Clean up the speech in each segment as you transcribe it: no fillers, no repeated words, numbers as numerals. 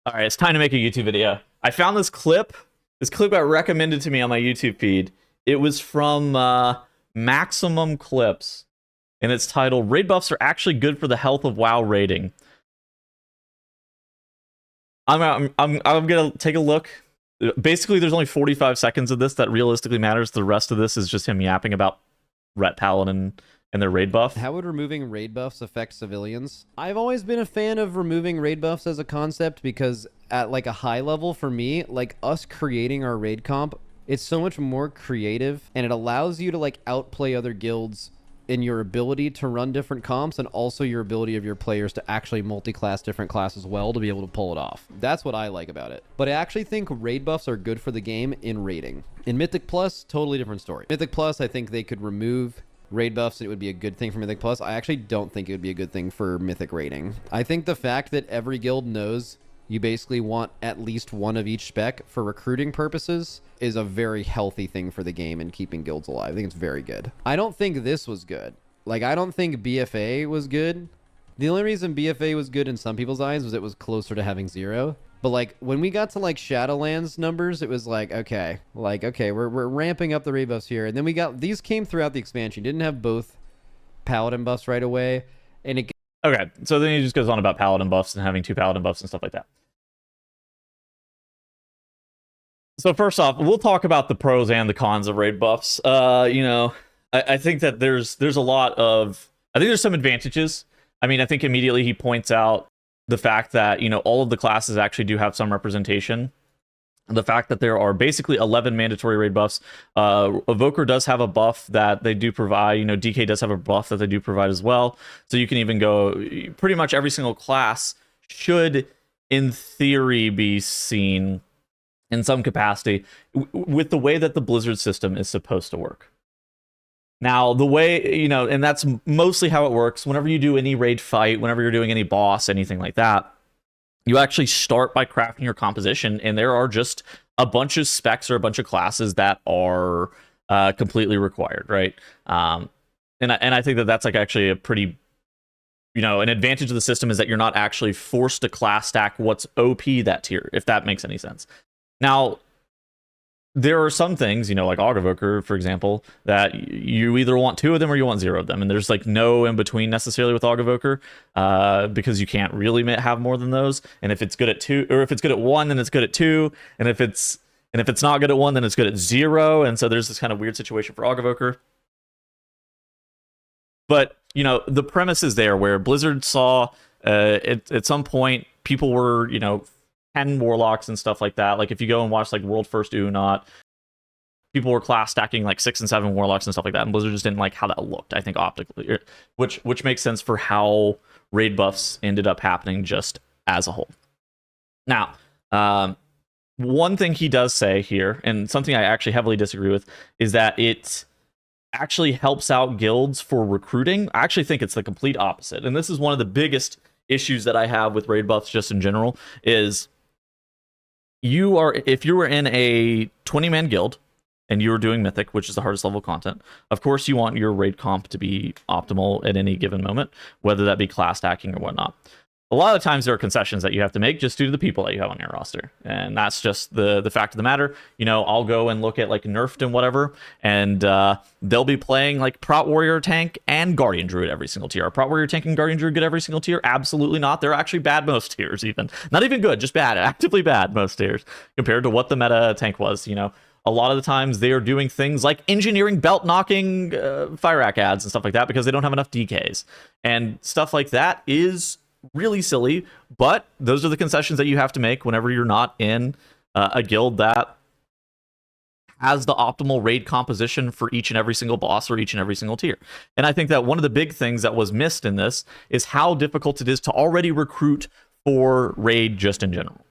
All right, it's time to make a YouTube video. I found this clip. This clip got recommended to me on my YouTube feed. It was from Maximum Clips, and it's titled "Raid Buffs are actually good for the health of WoW raiding." I'm gonna take a look. Basically, there's only 45 seconds of this that realistically matters. The rest of this is just him yapping about Ret Paladin and their raid buff. How would removing raid buffs affect civilians? I've always been a fan of removing raid buffs as a concept because at like a high level for me, like us creating our raid comp, it's so much more creative and it allows you to like outplay other guilds in your ability to run different comps and also your ability of your players to actually multi-class different classes well to be able to pull it off. That's what I like about it. But I actually think raid buffs are good for the game in raiding. In Mythic Plus, totally different story. Mythic Plus, I think they could remove raid buffs and it would be a good thing for Mythic Plus. I actually don't think it would be a good thing for Mythic raiding. I think the fact that every guild knows you basically want at least one of each spec for recruiting purposes is a very healthy thing for the game and keeping guilds alive. I think it's very good. I don't think this was good. Like, I don't think BFA was good. The only reason BFA was good in some people's eyes was it was closer to having 0. But like when we got to like Shadowlands numbers, it was like, okay, we're ramping up the raid buffs here. And then we got, these came throughout the expansion. Didn't have both Paladin buffs right away. And it... Okay, so then he just goes on about Paladin buffs and having 2 Paladin buffs and stuff like that. So first off, we'll talk about the pros and the cons of raid buffs. You know, I think that there's a lot of, I think there's some advantages. I mean, I think immediately he points out the fact that, you know, all of the classes actually do have some representation. The fact that there are basically 11 mandatory raid buffs. Evoker does have a buff that they do provide. You know, DK does have a buff that they do provide as well. So you can even go, pretty much every single class should, in theory, be seen in some capacity with the way that the Blizzard system is supposed to work. Now, the way, you know, and that's mostly how it works. Whenever you do any raid fight, whenever you're doing any boss, anything like that, you actually start by crafting your composition, and there are just a bunch of specs or a bunch of classes that are completely required, right? And I think that that's like actually a pretty, you know, an advantage of the system is that you're not actually forced to class stack what's OP that tier, if that makes any sense. Now, there are some things, you know, like Evoker, for example, that you either want 2 of them or you want 0 of them. And there's like no in between necessarily with Evoker, because you can't really have more than those. And if it's good at 2, or if it's good at 1, then it's good at 2. And if it's not good at 1, then it's good at 0. And so there's this kind of weird situation for Evoker. But, you know, the premise is there where Blizzard saw at some point people were, you know, 10 warlocks and stuff like that. Like if you go and watch like World First Not, people were class stacking like 6 and 7 warlocks and stuff like that, and Blizzard just didn't like how that looked, I think, optically, which makes sense for how raid buffs ended up happening just as a whole. Now, one thing he does say here, and something I actually heavily disagree with, is that it actually helps out guilds for recruiting. I actually think it's the complete opposite, and this is one of the biggest issues that I have with raid buffs just in general, is if you were in a 20-man guild and you were doing Mythic, which is the hardest level content, of course you want your raid comp to be optimal at any given moment, whether that be class stacking or whatnot. A lot of times there are concessions that you have to make just due to the people that you have on your roster. And that's just the fact of the matter. You know, I'll go and look at like Nerfed and whatever, and they'll be playing like Prot Warrior Tank and Guardian Druid every single tier. Are Prot Warrior Tank and Guardian Druid good every single tier? Absolutely not. They're actually bad most tiers even. Not even good, just bad. Actively bad most tiers compared to what the meta tank was, you know. A lot of the times they are doing things like engineering belt knocking fire rack ads and stuff like that because they don't have enough DKs. And stuff like that is really silly, but those are the concessions that you have to make whenever you're not in a guild that has the optimal raid composition for each and every single boss or each and every single tier. And I think that one of the big things that was missed in this is how difficult it is to already recruit for raid just in general.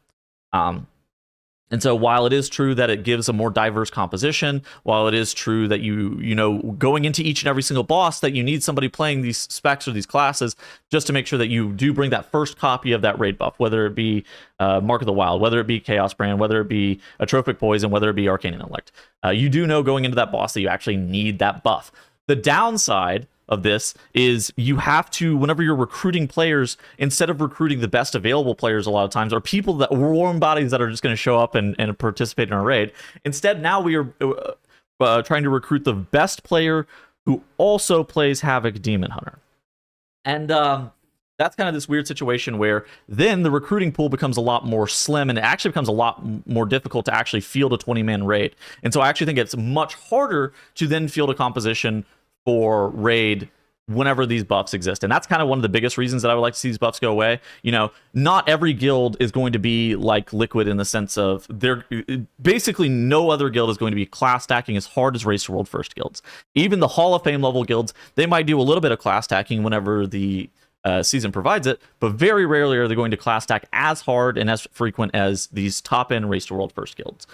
And so while it is true that it gives a more diverse composition, while it is true that you know, going into each and every single boss that you need somebody playing these specs or these classes just to make sure that you do bring that first copy of that raid buff, whether it be Mark of the Wild, whether it be Chaos Brand, whether it be Atrophic Poison, whether it be Arcane Intellect. You do know going into that boss that you actually need that buff. The downside of this is you have to, whenever you're recruiting players, instead of recruiting the best available players a lot of times, or people that warm bodies that are just going to show up and participate in our raid, instead now we are trying to recruit the best player who also plays Havoc Demon Hunter. And that's kind of this weird situation where then the recruiting pool becomes a lot more slim, and it actually becomes a lot more difficult to actually field a 20-man raid. And so I actually think it's much harder to then field a composition for raid whenever these buffs exist. And that's kind of one of the biggest reasons that I would like to see these buffs go away. You know, not every guild is going to be like Liquid in the sense of they're basically no other guild is going to be class stacking as hard as Race to World First guilds. Even the Hall of Fame level guilds, they might do a little bit of class stacking whenever the season provides it, but very rarely are they going to class stack as hard and as frequent as these top end Race to World First guilds.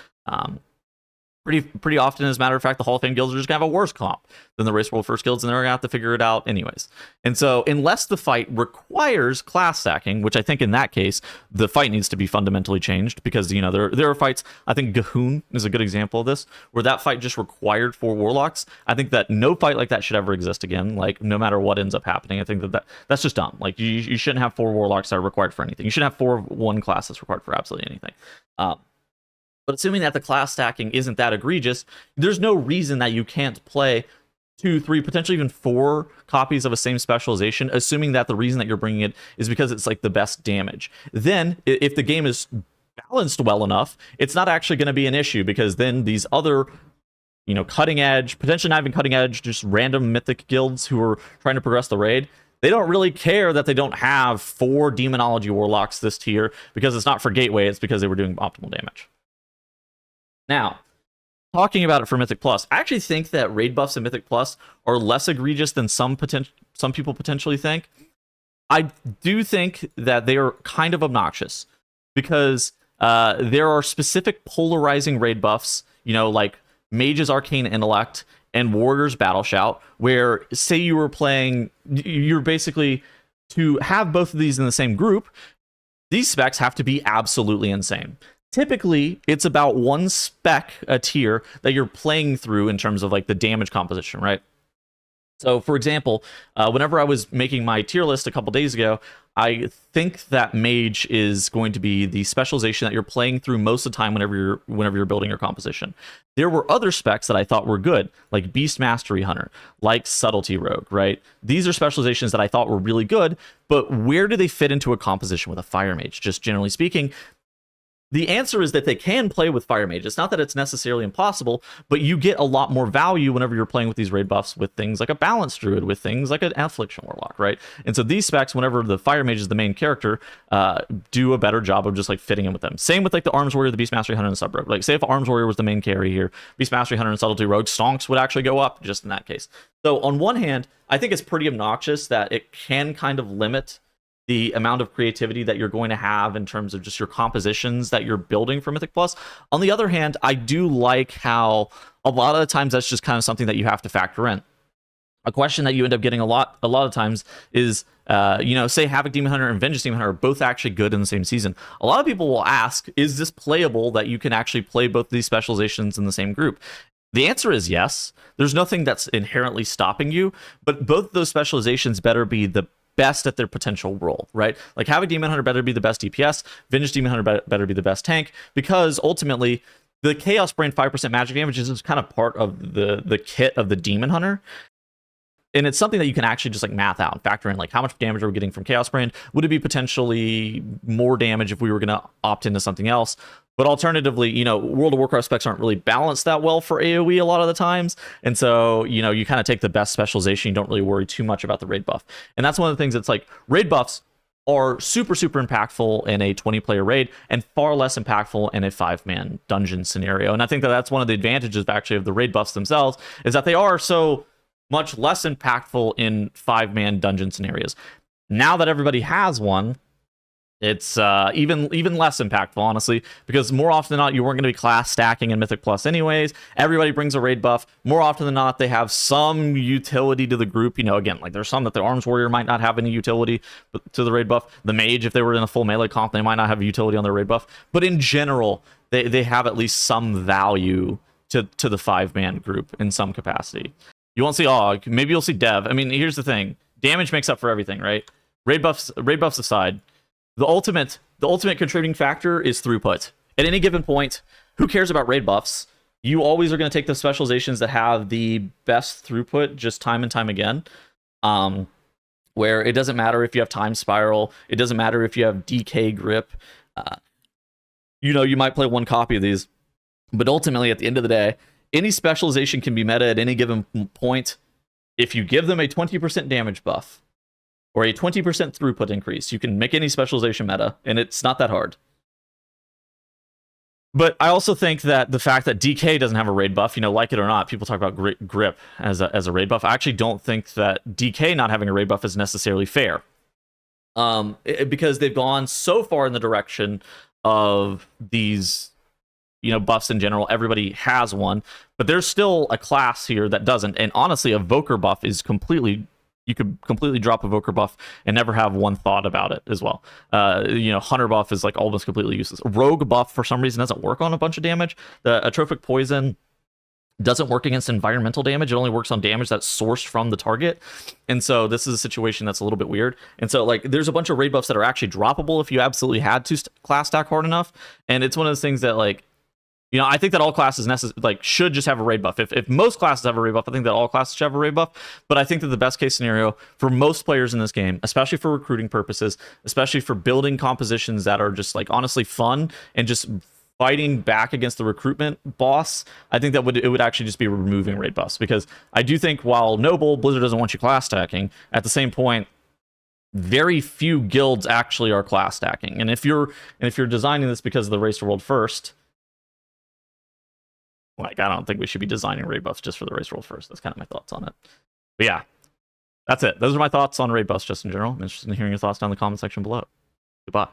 Pretty often, as a matter of fact, the Hall of Fame guilds are just gonna have a worse comp than the Race World First guilds, and they're gonna have to figure it out anyways. And so, unless the fight requires class stacking, which I think in that case the fight needs to be fundamentally changed, because you know there are fights. I think Gahoon is a good example of this, where that fight just required 4 warlocks. I think that no fight like that should ever exist again. Like no matter what ends up happening, I think that's just dumb. Like you shouldn't have 4 warlocks that are required for anything. You shouldn't have 4 of one class that's required for absolutely anything. But assuming that the class stacking isn't that egregious, there's no reason that you can't play 2, 3, potentially even 4 copies of a same specialization, assuming that the reason that you're bringing it is because it's like the best damage. Then, if the game is balanced well enough, it's not actually going to be an issue, because then these other, you know, cutting edge, potentially not even cutting edge, just random mythic guilds who are trying to progress the raid, they don't really care that they don't have 4 demonology warlocks this tier, because it's not for gateway, it's because they were doing optimal damage. Now, talking about it for Mythic Plus, I actually think that raid buffs in Mythic Plus are less egregious than some people potentially think. I do think that they are kind of obnoxious, because there are specific polarizing raid buffs, you know, like Mage's Arcane Intellect and Warrior's Battle Shout, where say you were playing, you're basically, to have both of these in the same group, these specs have to be absolutely insane. Typically, it's about 1 spec a tier that you're playing through in terms of like the damage composition, right? So, for example, whenever I was making my tier list a couple days ago, I think that Mage is going to be the specialization that you're playing through most of the time whenever you're building your composition. There were other specs that I thought were good, like Beast Mastery Hunter, like Subtlety Rogue, right? These are specializations that I thought were really good, but where do they fit into a composition with a Fire Mage? Just generally speaking, the answer is that they can play with Fire Mage. It's not that it's necessarily impossible, but you get a lot more value whenever you're playing with these raid buffs with things like a Balanced Druid, with things like an Affliction Warlock, right? And so these specs, whenever the Fire Mage is the main character, do a better job of just like fitting in with them. Same with like the Arms Warrior, the Beast Mastery Hunter, and the Sub Rogue. Like say if Arms Warrior was the main carry here, Beast Mastery Hunter and Subtlety Rogue, Stonks would actually go up just in that case. So on one hand, I think it's pretty obnoxious that it can kind of limit the amount of creativity that you're going to have in terms of just your compositions that you're building for Mythic Plus. On the other hand, I do like how a lot of the times that's just kind of something that you have to factor in. A question that you end up getting a lot of times is, you know, say Havoc Demon Hunter and Vengeance Demon Hunter are both actually good in the same season. A lot of people will ask, is this playable that you can actually play both of these specializations in the same group? The answer is yes. There's nothing that's inherently stopping you, but both of those specializations better be the best at their potential role, right? Like Havoc Demon Hunter better be the best DPS, Vengeance Demon Hunter better be the best tank, because ultimately the Chaos Brand 5% magic damage is kind of part of the kit of the Demon Hunter. And it's something that you can actually just like math out and factor in, like how much damage are we getting from Chaos Brand? Would it be potentially more damage if we were going to opt into something else? But alternatively, you know, World of Warcraft specs aren't really balanced that well for AoE a lot of the times. And so, you know, you kind of take the best specialization. You don't really worry too much about the raid buff. And that's one of the things that's like, raid buffs are super impactful in a 20-player raid and far less impactful in a 5-man dungeon scenario. And I think that that's one of the advantages actually of the raid buffs themselves, is that they are so much less impactful in 5-man dungeon scenarios. Now that everybody has one, it's even less impactful, honestly, because more often than not, you weren't going to be class stacking in Mythic Plus anyways. Everybody brings a raid buff. More often than not, they have some utility to the group. You know, again, like there's some that the Arms Warrior might not have any utility to the raid buff. The Mage, if they were in a full melee comp, they might not have utility on their raid buff. But in general, they have at least some value to the 5-man group in some capacity. You won't see Aug. Maybe you'll see Dev. I mean, here's the thing: damage makes up for everything, right? Raid buffs aside, the ultimate contributing factor is throughput. At any given point, who cares about raid buffs? You always are going to take the specializations that have the best throughput, just time and time again. Where it doesn't matter if you have time spiral, it doesn't matter if you have DK grip. You might play one copy of these, but ultimately, at the end of the day, any specialization can be meta at any given point. If you give them a 20% damage buff or a 20% throughput increase, you can make any specialization meta, and it's not that hard. But I also think that the fact that DK doesn't have a raid buff, like it or not, people talk about grip as a raid buff. I actually don't think that DK not having a raid buff is necessarily fair. Because they've gone so far in the direction of these buffs in general. Everybody has one, but there's still a class here that doesn't. And honestly, a Voker buff is you could completely drop a Voker buff and never have one thought about it as well. Hunter buff is like almost completely useless. Rogue buff, for some reason, doesn't work on a bunch of damage. The Atrophic Poison doesn't work against environmental damage. It only works on damage that's sourced from the target. And so this is a situation that's a little bit weird. And so there's a bunch of raid buffs that are actually droppable if you absolutely had to class stack hard enough. And it's one of those things that I think that all classes should just have a raid buff. If most classes have a raid buff, I think that all classes should have a raid buff. But I think that the best case scenario for most players in this game, especially for recruiting purposes, especially for building compositions that are just honestly fun and just fighting back against the recruitment boss, I think that it would actually just be removing raid buffs. Because I do think while Noble, Blizzard doesn't want you class stacking, at the same point, very few guilds actually are class stacking. And if you're designing this because of the race to world first, I don't think we should be designing raid buffs just for the race to world first. That's kind of my thoughts on it. But yeah, that's it. Those are my thoughts on raid buffs just in general. I'm interested in hearing your thoughts down in the comment section below. Goodbye.